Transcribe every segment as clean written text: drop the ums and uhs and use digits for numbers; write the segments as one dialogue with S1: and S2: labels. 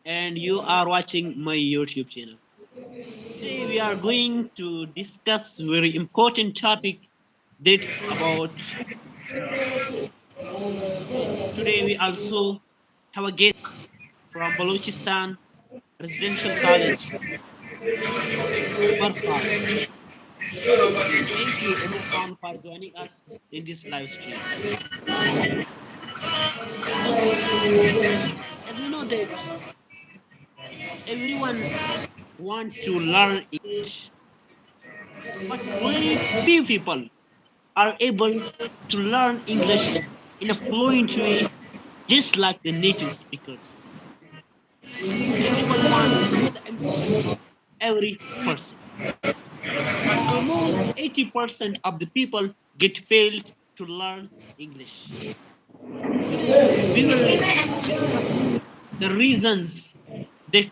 S1: and you are watching my YouTube channel. Today we are going to discuss very important topic that's about English. Today we also have a guest from Balochistan Residential College, Umar Khan. Thank you, Umar Khan, for joining us in this live stream. As we know that everyone want to learn English, but very few people are able to learn English in a fluent way, just like the native speakers. Everyone wants, it's the ambition of every person. But almost 80% of the people get failed to learn English. Today, we will discuss the reasons that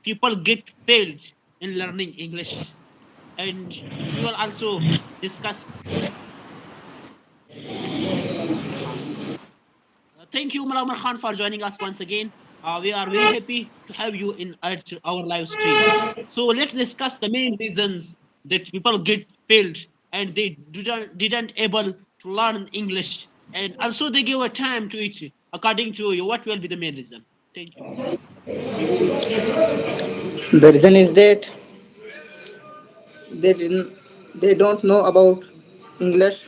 S1: people get failed in learning English. And we will also discuss Umar Khan. Thank you, Umar Khan, for joining us once again. We are very happy to have you in at our live stream. So let's discuss the main reasons that people get failed and they didn't able to learn English, and also they give a time to it. According to you, what will be the main reason? Thank you.
S2: The reason is that they didn't they don't know about English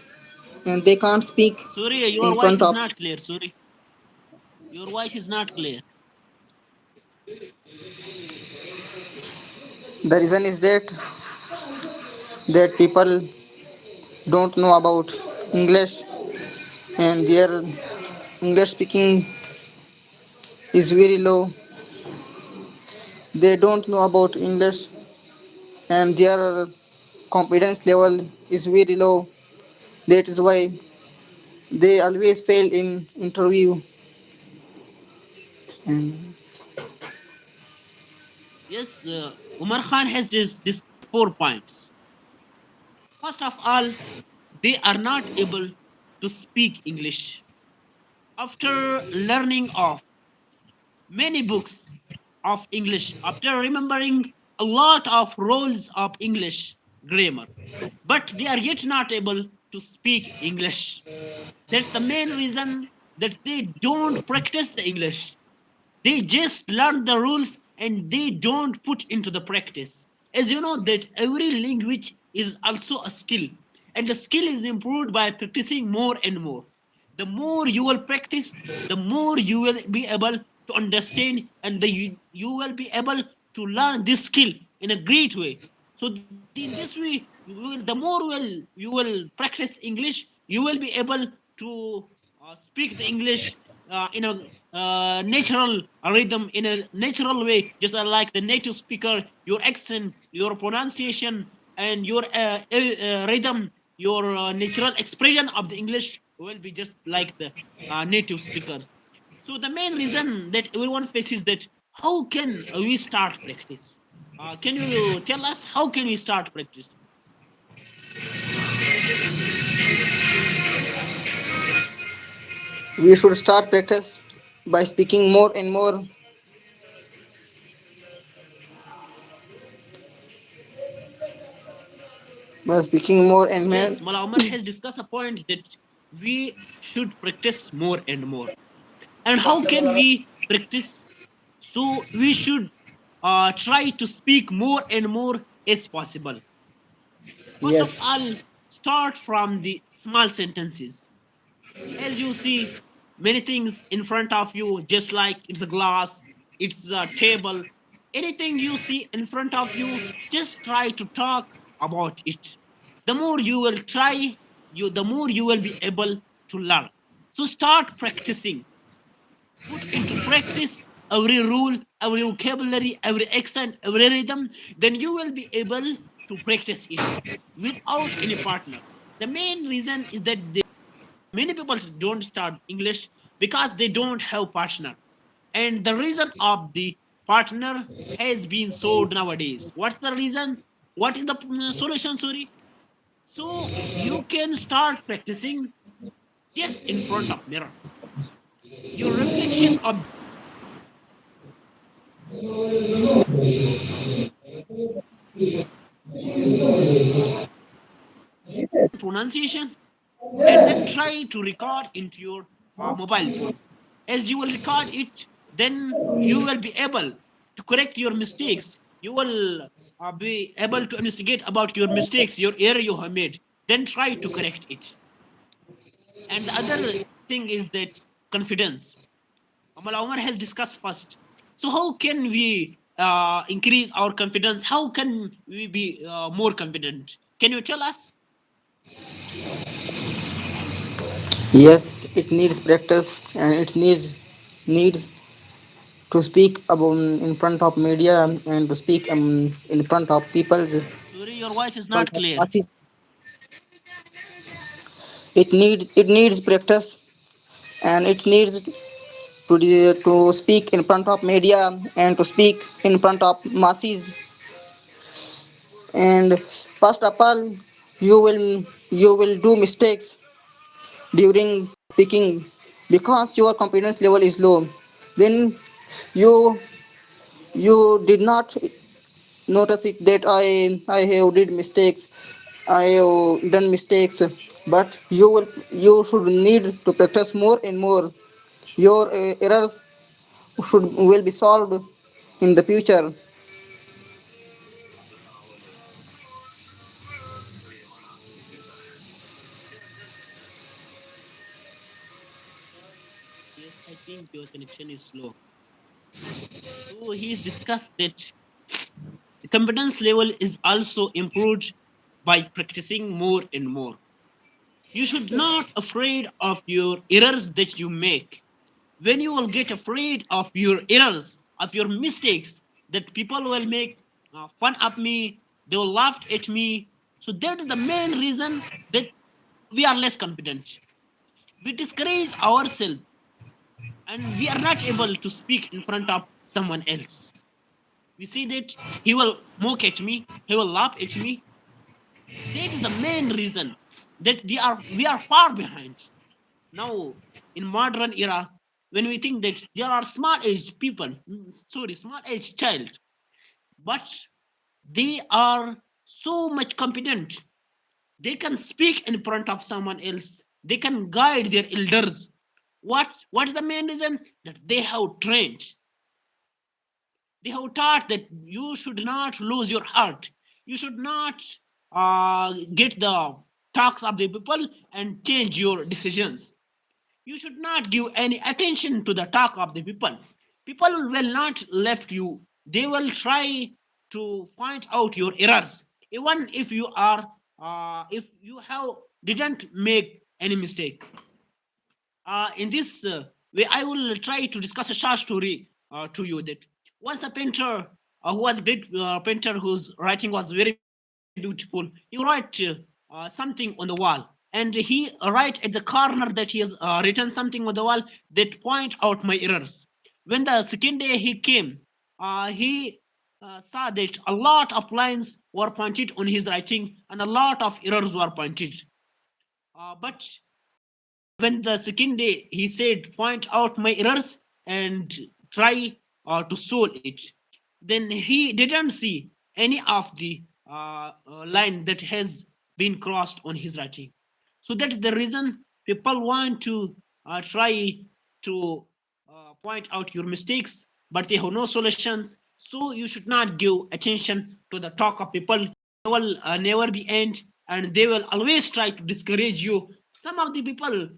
S2: and they can't speak
S1: Sorry, your
S2: in
S1: voice
S2: front
S1: is
S2: of.
S1: not clear. Sorry, your voice is not clear.
S2: The reason is that people don't know about English and their English speaking is very low. They don't know about English and their confidence level is very low. That is why they always fail in interview. And
S1: Yes, Umar Khan has this 4 points. First of all, they are not able to speak English. After learning of many books of English, after remembering a lot of rules of English grammar, but they are yet not able to speak English. That's the main reason that they don't practice the English. They just learn the rules and they don't put into the practice. As you know that every language is also a skill, and the skill is improved by practicing more and more. The more you will practice, the more you will be able to understand, and you will be able to learn this skill in a great way. So in this way, the more you will practice English, you will be able to speak the English in a natural rhythm, in a natural way, just like the native speaker. Your accent, your pronunciation, and your rhythm, your natural expression of the English will be just like the native speakers. So the main reason that everyone faces that, how can we start practice? Can you tell us how can we start practice?
S2: we should start practice by speaking more and more, by speaking more and more.
S1: Yes, Mala Umar has discussed a point that we should practice more and more. And how can we practice? So we should try to speak more and more as possible. First of
S2: Yes,
S1: all, start from the small sentences. As you see many things in front of you, just like it's a glass, it's a table, anything you see in front of you, just try to talk about it. The more you will try, the more you will be able to learn. So start practicing, put into practice every rule, every vocabulary, every accent, every rhythm. Then you will be able to practice it without any partner. The main reason is that many people don't start English because they don't have partner, and the reason of the partner has been solved nowadays. What's the reason? What is the solution? Sorry. So you can start practicing just in front of mirror. Your reflection of Pronunciation, and then try to record into your mobile phone. As you will record it, then you will be able to correct your mistakes. You will be able to investigate about your mistakes, your error you have made, then try to correct it. And the other thing is that confidence. Amala Omar has discussed first. So how can we increase our confidence? How can we be more confident? Can you tell us?
S2: Yes, it needs practice and it needs to speak about in front of media and to speak in front of people, in
S1: Sorry, your voice is
S2: front
S1: not
S2: of
S1: clear.
S2: masses. It needs practice and it needs to speak in front of media and to speak in front of masses. And first of all, you will do mistakes during speaking because your confidence level is low. Then you you did not notice it that I have did mistakes. I have done mistakes, but you should need to practice more and more. Your errors should will be solved in the future.
S1: Yes, I think your connection is slow. So he's discussed that the confidence level is also improved by practicing more and more. You should not afraid of your errors that you make. When you will get afraid of your errors, of your mistakes, that people will make fun of me, they will laugh at me. So that is the main reason that we are less confident. We discourage ourselves and we are not able to speak in front of someone else. We see that he will mock at me, he will laugh at me. That is the main reason that we are far behind. Now, in modern era, when we think that there are small aged people, sorry, small aged child, but they are so much competent. They can speak in front of someone else. They can guide their elders. What is the main reason? That they have trained. They have taught that you should not lose your heart. You should not get the talks of the people and change your decisions. You should not give any attention to the talk of the people. People will not left you. They will try to find out your errors, even if you have didn't make any mistake. In this way, I will try to discuss a short story to you that once a painter who was a great painter whose writing was very beautiful, he wrote something on the wall, and he write at the corner that he has written something on the wall that point out my errors. When the second day he came, he saw that a lot of lines were pointed on his writing and a lot of errors were pointed. But when the second day he said point out my errors and try to solve it, then he didn't see any of the line that has been crossed on his writing. So that's the reason people want to try to point out your mistakes, but they have no solutions. So you should not give attention to the talk of people. They will never be end, and they will always try to discourage you. Some of the people,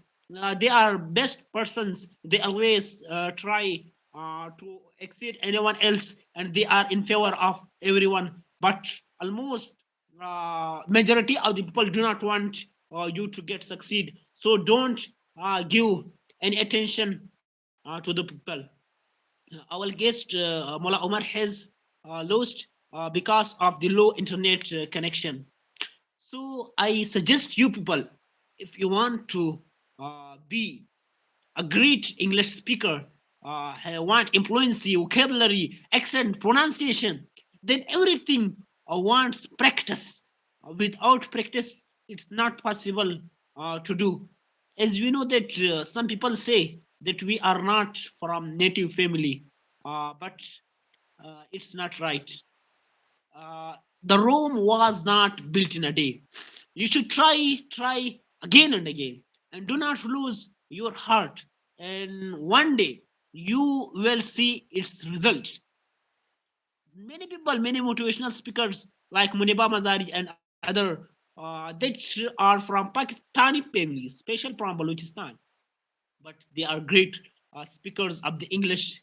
S1: they are best persons. They always try to exceed anyone else, and they are in favor of everyone. But almost majority of the people do not want you to get succeed. So don't give any attention to the people. Our guest Mola Omar has lost because of the low internet connection. So I suggest you people, if you want to be a great English speaker, want influency, vocabulary, accent, pronunciation, then everything wants practice. Without practice, it's not possible to do. As we know that some people say that we are not from native family, but It's not right. The Rome was not built in a day. You should try again and again, and do not lose your heart. And one day you will see its result. Many people, many motivational speakers like Muniba Mazari and other, that are from Pakistani families, special from Balochistan, but they are great speakers of the English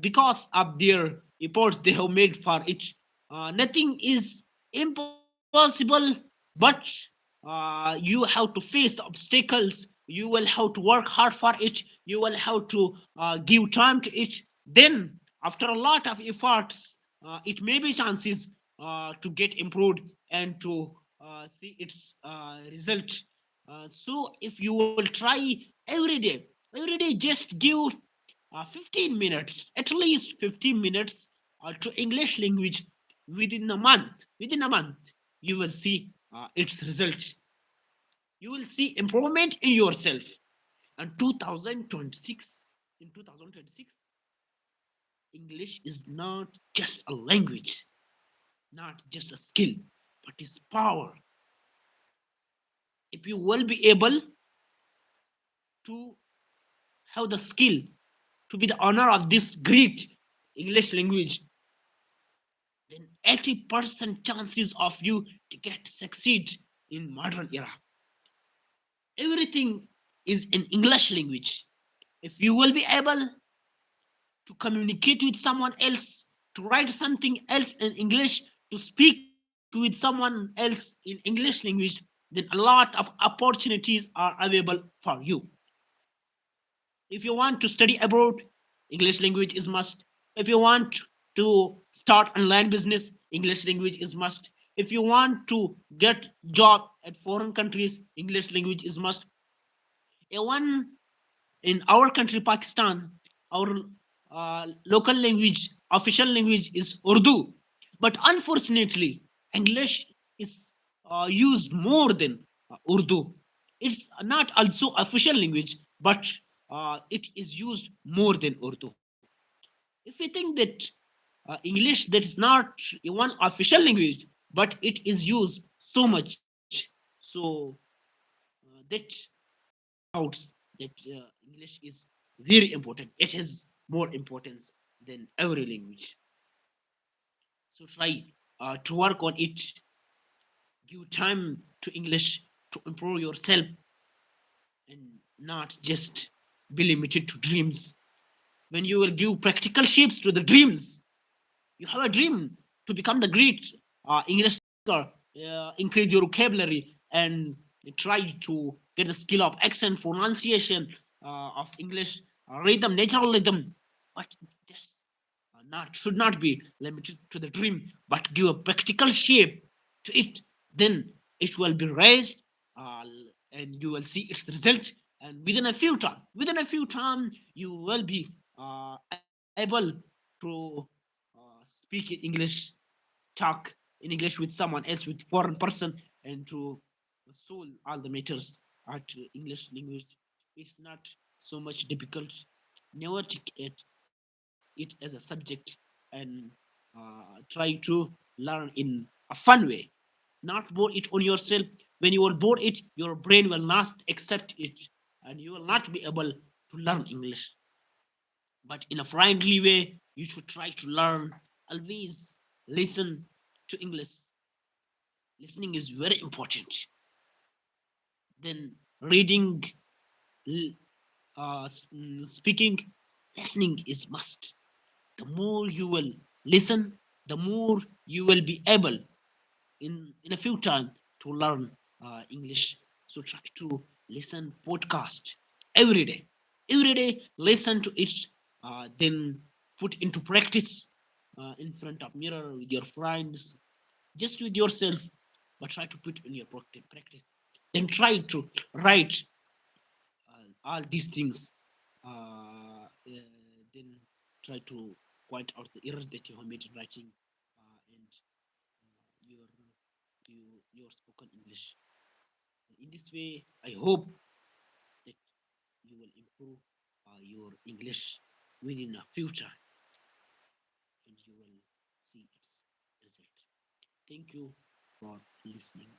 S1: because of their efforts they have made for it. Nothing is impossible, but you have to face the obstacles. You will have to work hard for it. You will have to give time to it. Then, after a lot of efforts, it may be chances to get improved and to see its result. So if you will try every day just give 15 minutes, at least 15 minutes to English language within a month, you will see its result. You will see improvement in yourself. And 2026, in 2026, English is not just a language, not just a skill, but is power. If you will be able to have the skill to be the honor of this great English language, then 80% chances of you to get succeed in modern era. Everything is in English language. If you will be able to communicate with someone else, to write something else in English, to speak with someone else in English language, then a lot of opportunities are available for you. If you want to study abroad, English language is must. If you want to start online business, English language is must. If you want to get job at foreign countries, English language is must. One in our country, Pakistan, our local language, official language is Urdu. But unfortunately, English is used more than Urdu. It's not also official language, but it is used more than Urdu. If we think that English that is not one official language, but it is used so much, so that doubts that English is very important. It has more importance than every language. So try to work on it. Give time to English to improve yourself and not just be limited to dreams. When you will give practical shapes to the dreams, you have a dream to become the great English speaker, increase your vocabulary, and try to get the skill of accent, pronunciation of English, rhythm, natural rhythm. But this not should not be limited to the dream, but give a practical shape to it. Then it will be raised, uh, and you will see its result. And within a few time, you will be able to speak in English, talk in English with someone else, with foreign person, and to solve all the matters at English language. It's not so much difficult. Never take it as a subject and try to learn in a fun way. Not board it on yourself. When you will board it, your brain will not accept it, and you will not be able to learn English. But in a friendly way, you should try to learn. Always listen to English. Listening is very important. Then reading, speaking, listening is must. The more you will listen, the more you will be able in a few time to learn English. So try to listen podcast every day listen to it, then put into practice in front of mirror with your friends, just with yourself, but try to put in your practice. Then try to write all these things, then try to point out the errors that you have made in writing, and your your spoken English. In this way, I hope that you will improve your English within a future, and you will see its result. Thank you for listening.